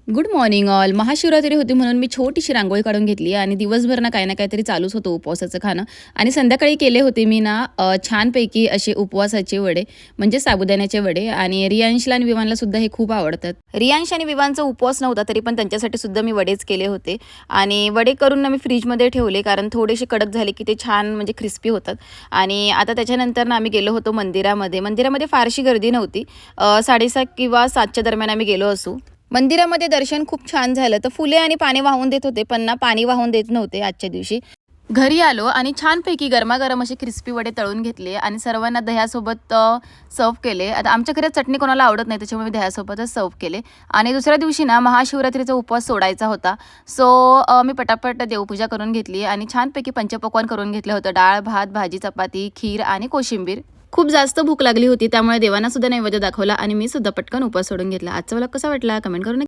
Good morning all. Mahashivratri होती म्हणून मी छोटीशी रांगोळी काढून घेतली आणि दिवसभर ना काहीतरी चालूच होतं उपवासाचं खाणं. आणि संध्याकाळी केले होते मी ना छानपैकी असे उपवासाचे वडे, म्हणजे साबुदाण्याचे वडे. आणि रियांशला आणि विवानला सुद्धा हे खूप आवडतात. रियांश आणि विवानचा उपवास नव्हता तरी पण त्यांच्यासाठी सुद्धा मी वडेच केले होते. आणि वडे करून ना मी फ्रीजमध्ये ठेवले, कारण थोडेसे कडक झाले की ते छान म्हणजे क्रिस्पी होतात. आणि आता त्याच्यानंतर ना आम्ही गेलो होतो मंदिरामध्ये फारशी गर्दी नव्हती. 6:30 किंवा 7च्या दरम्यान आम्ही गेलो असू. मंदिरामध्ये दर्शन खूप छान झालं. तर फुले आणि पाणी वाहून देत होते, पण ना पाणी वाहून देत नव्हते आजच्या दिवशी. घरी आलो आणि छानपैकी गरमागरम असे क्रिस्पी वडे तळून घेतले आणि सर्वांना दह्यासोबत सर्व केले. आता आमच्या घरात चटणी कोणाला आवडत नाही, त्याच्यामुळे मी दह्यासोबतच सर्व केले. आणि दुसऱ्या दिवशी ना महाशिवरात्रीचा उपवास सोडायचा होता. सो मी पटापट देवपूजा करून घेतली आणि छानपैकी पंचपक्वान्न करून घेतलं होतं. डाळ, भात, भाजी, चपाती, खीर आणि कोशिंबीर. खूप जास्त भूक लागली होती, त्यामुळे देवांना सुद्धा नैवेद्य दाखवला आणि मी सुद्धा पटकन उपवास सोडून घेतला. आजचा व्लॉग कसा वाटला कमेंट करून